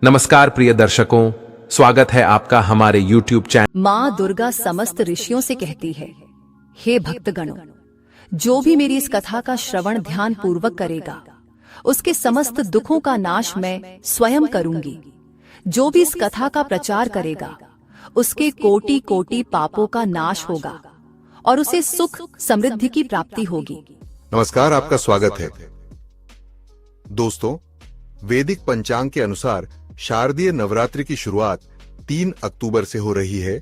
नमस्कार प्रिय दर्शकों, स्वागत है आपका हमारे YouTube चैनल। माँ दुर्गा समस्त ऋषियों से कहती है, हे भक्तगणों, जो भी मेरी इस कथा का श्रवण ध्यान पूर्वक करेगा उसके समस्त दुखों का नाश मैं स्वयं करूंगी। जो भी इस कथा का प्रचार करेगा उसके कोटि कोटि पापों का नाश होगा और उसे सुख समृद्धि की प्राप्ति होगी। नमस्कार, आपका स्वागत है। दोस्तों, वैदिक पंचांग के अनुसार शारदीय नवरात्रि की शुरुआत 3 अक्टूबर से हो रही है।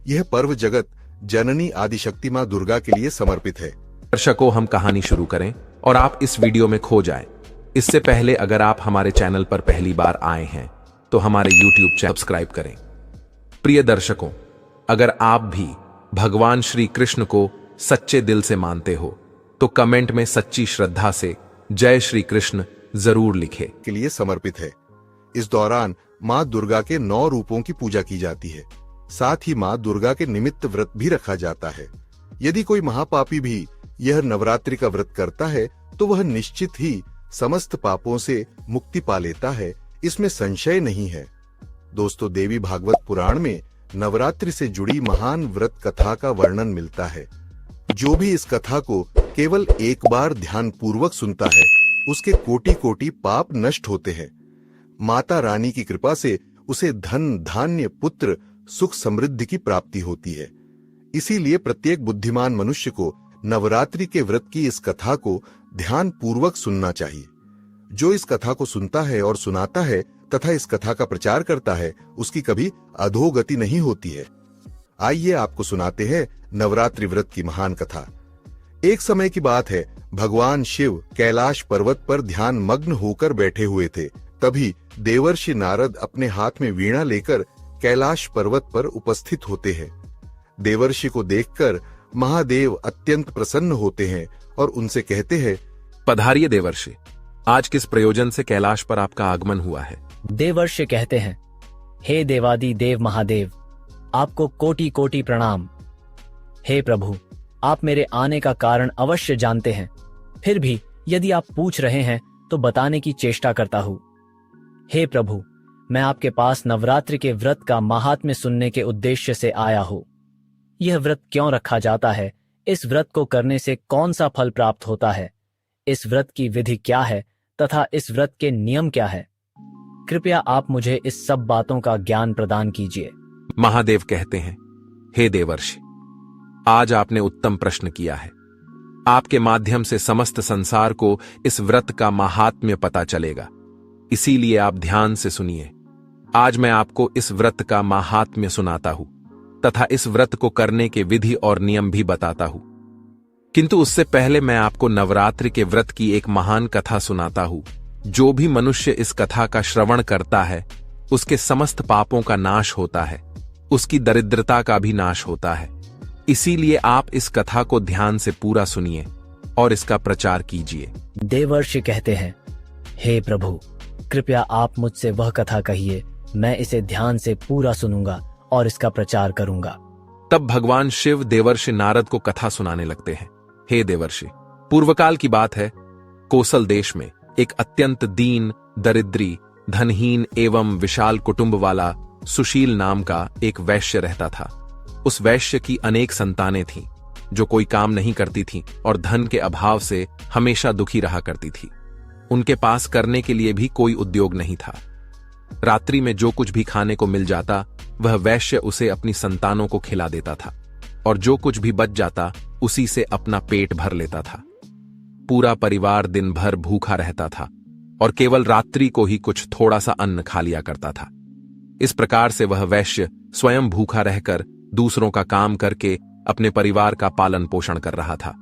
यह पर्व जगत जननी आदिशक्ति मां दुर्गा के लिए समर्पित है। दर्शकों, हम कहानी शुरू करें और आप इस वीडियो में खो जाएं। इससे पहले अगर आप हमारे चैनल पर पहली बार आए हैं तो हमारे YouTube चैनल सब्सक्राइब करें। प्रिय दर्शकों, अगर आप भी भगवान श्री कृष्ण को सच्चे दिल से मानते हो तो कमेंट में सच्ची श्रद्धा से जय श्री कृष्ण जरूर लिखें। के लिए समर्पित है। इस दौरान मां दुर्गा के 9 रूपों की पूजा की जाती है। साथ ही मां दुर्गा के निमित्त व्रत भी रखा जाता है। यदि कोई महापापी भी यह नवरात्रि का व्रत करता है तो वह निश्चित ही समस्त पापों से मुक्ति पा लेता है, इसमें संशय नहीं है। दोस्तों, देवी भागवत पुराण में नवरात्रि से जुड़ी महान व्रत कथा का वर्णन मिलता है। जो भी इस कथा को केवल एक बार ध्यान पूर्वक सुनता है उसके कोटि कोटि पाप नष्ट होते हैं। माता रानी की कृपा से उसे धन धान्य पुत्र सुख समृद्धि की प्राप्ति होती है। इसीलिए प्रत्येक बुद्धिमान मनुष्य को नवरात्रि के व्रत की इस कथा को ध्यान पूर्वक सुनना चाहिए। जो इस कथा को सुनता है और सुनाता है तथा इस कथा का प्रचार करता है उसकी कभी अधोगति नहीं होती है। आइए आपको सुनाते हैं नवरात्रि व्रत की महान कथा। एक समय की बात है, भगवान शिव कैलाश पर्वत पर ध्यान मग्न होकर बैठे हुए थे। तभी देवर्षि नारद अपने हाथ में वीणा लेकर कैलाश पर्वत पर उपस्थित होते हैं। देवर्षि को देखकर महादेव अत्यंत प्रसन्न होते हैं और उनसे कहते हैं, पधारिए देवर्षि, आज किस प्रयोजन से कैलाश पर आपका आगमन हुआ है? देवर्षि कहते हैं, हे देवादि देव महादेव, आपको कोटि कोटि प्रणाम। हे प्रभु, आप मेरे आने का कारण अवश्य जानते हैं, फिर भी यदि आप पूछ रहे हैं तो बताने की चेष्टा करता हूँ। हे प्रभु, मैं आपके पास नवरात्रि के व्रत का महात्म्य सुनने के उद्देश्य से आया हूँ। यह व्रत क्यों रखा जाता है? इस व्रत को करने से कौन सा फल प्राप्त होता है? इस व्रत की विधि क्या है तथा इस व्रत के नियम क्या है? कृपया आप मुझे इस सब बातों का ज्ञान प्रदान कीजिए। महादेव कहते हैं, हे देवर्षि, आज आपने उत्तम प्रश्न किया है। आपके माध्यम से समस्त संसार को इस व्रत का महात्म्य पता चलेगा, इसीलिए आप ध्यान से सुनिए। आज मैं आपको इस व्रत का महात्म्य सुनाता हूं तथा इस व्रत को करने के विधि और नियम भी बताता हूं। किंतु उससे पहले मैं आपको नवरात्रि के व्रत की एक महान कथा सुनाता हूं। जो भी मनुष्य इस कथा का श्रवण करता है उसके समस्त पापों का नाश होता है, उसकी दरिद्रता का भी नाश होता है। इसीलिए आप इस कथा को ध्यान से पूरा सुनिए और इसका प्रचार कीजिए। देवर्षि कहते हैं, हे प्रभु, कृपया आप मुझसे वह कथा कहिए, मैं इसे ध्यान से पूरा सुनूंगा और इसका प्रचार करूंगा। तब भगवान शिव देवर्षि नारद को कथा सुनाने लगते हैं। हे देवर्षि, पूर्वकाल की बात है, कोसल देश में एक अत्यंत दीन, दरिद्री, धनहीन एवं विशाल कुटुंब वाला सुशील नाम का एक वैश्य रहता था। उस वैश्य की अनेक संतानें थीं, जो कोई काम नहीं करती थीं और धन के अभाव से हमेशा दुखी रहा करती थी। उनके पास करने के लिए भी कोई उद्योग नहीं था। रात्रि में जो कुछ भी खाने को मिल जाता वह वैश्य उसे अपनी संतानों को खिला देता था और जो कुछ भी बच जाता उसी से अपना पेट भर लेता था। पूरा परिवार दिन भर भूखा रहता था और केवल रात्रि को ही कुछ थोड़ा सा अन्न खा लिया करता था। इस प्रकार से वह वैश्य स्वयं भूखा रहकर दूसरों का काम करके अपने परिवार का पालन पोषण कर रहा था।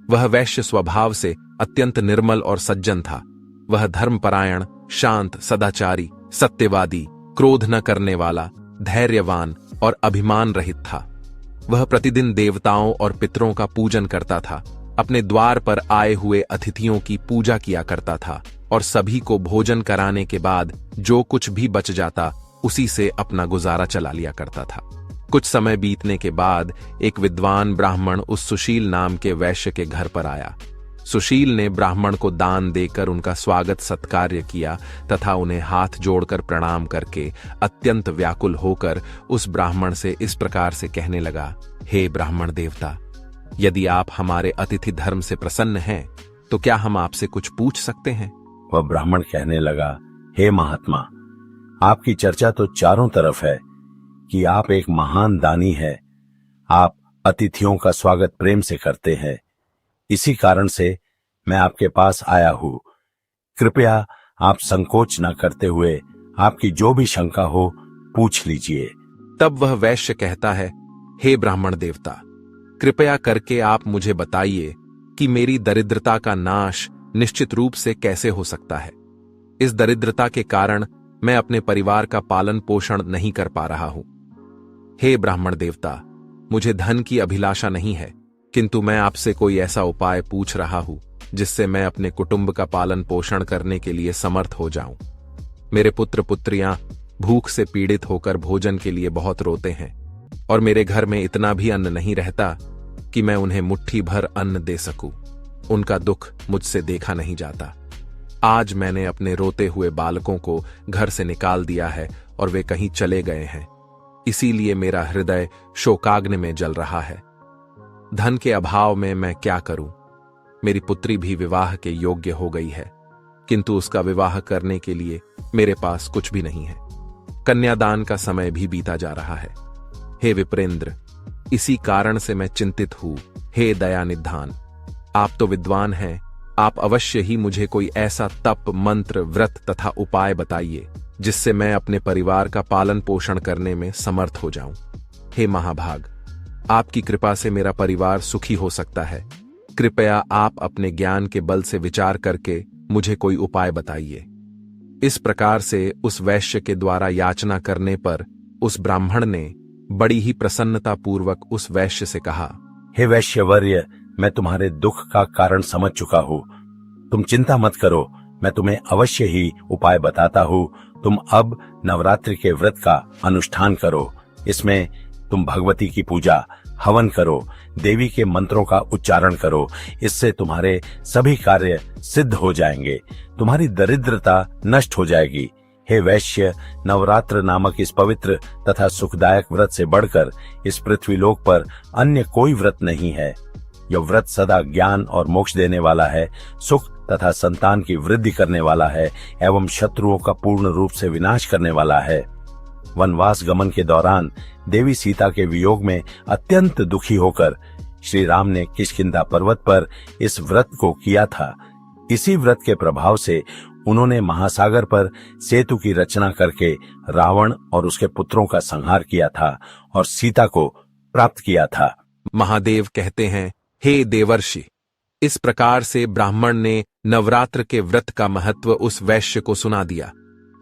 वह वैश्य स्वभाव से अत्यंत निर्मल और सज्जन था। वह धर्मपरायण, शांत, सदाचारी, सत्यवादी, क्रोध न करने वाला, धैर्यवान और अभिमान रहित था। वह प्रतिदिन देवताओं और पितरों का पूजन करता था, अपने द्वार पर आए हुए अतिथियों की पूजा किया करता था और सभी को भोजन कराने के बाद जो कुछ भी बच जाता उसी से अपना गुजारा चला लिया करता था। कुछ समय बीतने के बाद एक विद्वान ब्राह्मण उस सुशील नाम के वैश्य के घर पर आया। सुशील ने ब्राह्मण को दान देकर उनका स्वागत सत्कार्य किया तथा उन्हें हाथ जोड़कर प्रणाम करके अत्यंत व्याकुल होकर उस ब्राह्मण से इस प्रकार से कहने लगा, हे ब्राह्मण देवता, यदि आप हमारे अतिथि धर्म से प्रसन्न हैं तो क्या हम आपसे कुछ पूछ सकते हैं? वह ब्राह्मण कहने लगा, हे महात्मा, आपकी चर्चा तो चारों तरफ है कि आप एक महान दानी है। आप अतिथियों का स्वागत प्रेम से करते हैं। इसी कारण से मैं आपके पास आया हूं। कृपया आप संकोच न करते हुए आपकी जो भी शंका हो पूछ लीजिए। तब वह वैश्य कहता है, हे ब्राह्मण देवता, कृपया करके आप मुझे बताइए कि मेरी दरिद्रता का नाश निश्चित रूप से कैसे हो सकता है। इस दरिद्रता के कारण मैं अपने परिवार का पालन पोषण नहीं कर पा रहा हूं। हे ब्राह्मण देवता, मुझे धन की अभिलाषा नहीं है, किंतु मैं आपसे कोई ऐसा उपाय पूछ रहा हूं जिससे मैं अपने कुटुंब का पालन पोषण करने के लिए समर्थ हो जाऊं। मेरे पुत्र पुत्रियां भूख से पीड़ित होकर भोजन के लिए बहुत रोते हैं और मेरे घर में इतना भी अन्न नहीं रहता कि मैं उन्हें मुट्ठी भर अन्न दे सकूं। उनका दुख मुझसे देखा नहीं जाता। आज मैंने अपने रोते हुए बालकों को घर से निकाल दिया है और वे कहीं चले गए हैं। इसीलिए मेरा हृदय शोकाग्नि में जल रहा है। धन के अभाव में मैं क्या करूं? मेरी पुत्री भी विवाह के योग्य हो गई है, किंतु उसका विवाह करने के लिए मेरे पास कुछ भी नहीं है। कन्यादान का समय भी बीता जा रहा है। हे विप्रेंद्र, इसी कारण से मैं चिंतित हूं। हे दयानिधान, आप तो विद्वान हैं, आप अवश्य ही मुझे कोई ऐसा तप, मंत्र, व्रत तथा उपाय बताइए जिससे मैं अपने परिवार का पालन पोषण करने में समर्थ हो जाऊं। हे महाभाग, आपकी कृपा से मेरा परिवार सुखी हो सकता है। कृपया आप अपने ज्ञान के बल से विचार करके मुझे कोई उपाय बताइए। इस प्रकार से उस वैश्य के द्वारा याचना करने पर उस ब्राह्मण ने बड़ी ही प्रसन्नता पूर्वक उस वैश्य से कहा, हे वैश्यवर्य, मैं तुम्हारे दुख का कारण समझ चुका हूं। तुम चिंता मत करो, मैं तुम्हें अवश्य ही उपाय बताता हूं। तुम अब नवरात्रि के व्रत का अनुष्ठान करो। इसमें तुम भगवती की पूजा, हवन करो, देवी के मंत्रों का उच्चारण करो। इससे तुम्हारे सभी कार्य सिद्ध हो जाएंगे, तुम्हारी दरिद्रता नष्ट हो जाएगी। हे वैश्य, नवरात्र नामक इस पवित्र तथा सुखदायक व्रत से बढ़कर इस पृथ्वीलोक पर अन्य कोई व्रत नहीं है। यह व्रत सदा ज्ञान और मोक्ष देने वाला है, सुख तथा संतान की वृद्धि करने वाला है एवं शत्रुओं का पूर्ण रूप से विनाश करने वाला है। वनवास गमन के दौरान देवी सीता के वियोग में अत्यंत दुखी होकर श्री राम ने किष्किंधा पर्वत पर इस व्रत को किया था। इसी व्रत के प्रभाव से उन्होंने महासागर पर सेतु की रचना करके रावण और उसके पुत्रों का संहार किया था और सीता को प्राप्त किया था। महादेव कहते हैं, हे देवर्षि, इस प्रकार से ब्राह्मण ने नवरात्र के व्रत का महत्व उस वैश्य को सुना दिया,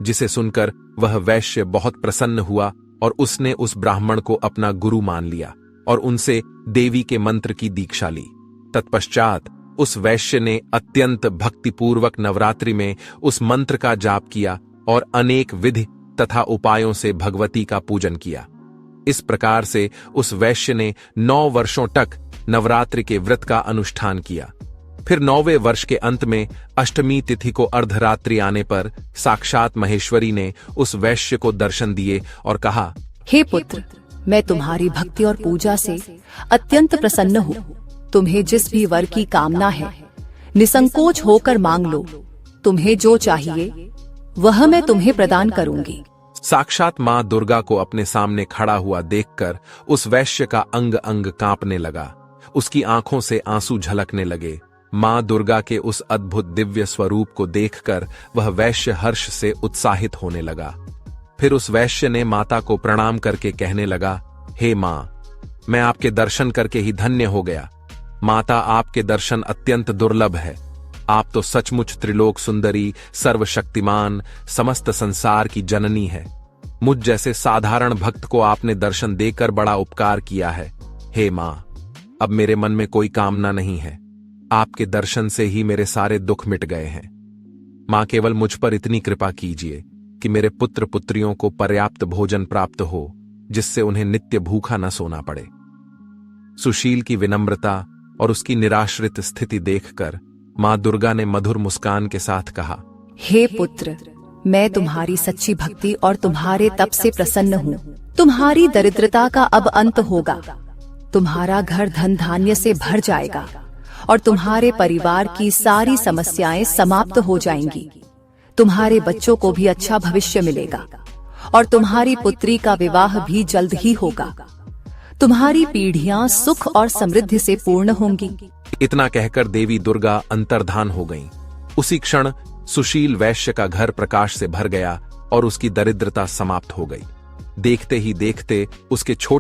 जिसे सुनकर वह वैश्य बहुत प्रसन्न हुआ और उसने उस ब्राह्मण को अपना गुरु मान लिया और उनसे देवी के मंत्र की दीक्षा ली। तत्पश्चात उस वैश्य ने अत्यंत भक्तिपूर्वक नवरात्रि में उस मंत्र का जाप किया और अनेक विधि तथा उपायों से भगवती का पूजन किया। इस प्रकार से उस वैश्य ने 9 वर्षों तक नवरात्रि के व्रत का अनुष्ठान किया। फिर 9वें वर्ष के अंत में अष्टमी तिथि को अर्धरात्रि आने पर साक्षात महेश्वरी ने उस वैश्य को दर्शन दिए और कहा, हे पुत्र, मैं तुम्हारी भक्ति और पूजा से अत्यंत प्रसन्न हूँ। तुम्हें जिस भी वर की कामना है निसंकोच होकर मांग लो। तुम्हें जो चाहिए वह मैं तुम्हें प्रदान करूंगी। साक्षात मां दुर्गा को अपने सामने खड़ा हुआ देखकर उस वैश्य का अंग अंग कांपने लगा। उसकी आंखों से आंसू झलकने लगे। मां दुर्गा के उस अद्भुत दिव्य स्वरूप को देखकर वह वैश्य हर्ष से उत्साहित होने लगा। फिर उस वैश्य ने माता को प्रणाम करके कहने लगा, हे मां, मैं आपके दर्शन करके ही धन्य हो गया। माता, आपके दर्शन अत्यंत दुर्लभ है। आप तो सचमुच त्रिलोक सुंदरी, सर्वशक्तिमान, समस्त संसार की जननी है। मुझ जैसे साधारण भक्त को आपने दर्शन देकर बड़ा उपकार किया है। हे मां, अब मेरे मन में कोई कामना नहीं है। आपके दर्शन से ही मेरे सारे दुख मिट गए हैं। मां, केवल मुझ पर इतनी कृपा कीजिए कि मेरे पुत्र पुत्रियों को पर्याप्त भोजन प्राप्त हो, जिससे उन्हें नित्य भूखा न सोना पड़े। सुशील की विनम्रता और उसकी निराश्रित स्थिति देखकर मां दुर्गा ने मधुर मुस्कान के साथ कहा, हे पुत्र, मैं तुम्हारी सच्ची भक्ति और तुम्हारे तप से प्रसन्न हूँ। तुम्हारी दरिद्रता का अब अंत होगा। तुम्हारा घर धन धान्य से भर जाएगा और तुम्हारे परिवार की सारी समस्याएं समाप्त हो जाएंगी। तुम्हारे बच्चों को भी अच्छा भविष्य मिलेगा और तुम्हारी पुत्री का विवाह भी जल्द ही होगा। तुम्हारी पीढ़ियां सुख और समृद्धि से पूर्ण होंगी। इतना कहकर देवी दुर्गा अंतर्धान हो गईं। उसी क्षण सुशील वैश्य का घर प्रकाश से भर गया और उसकी दरिद्रता समाप्त हो गई। देखते ही देखते उसके छोटे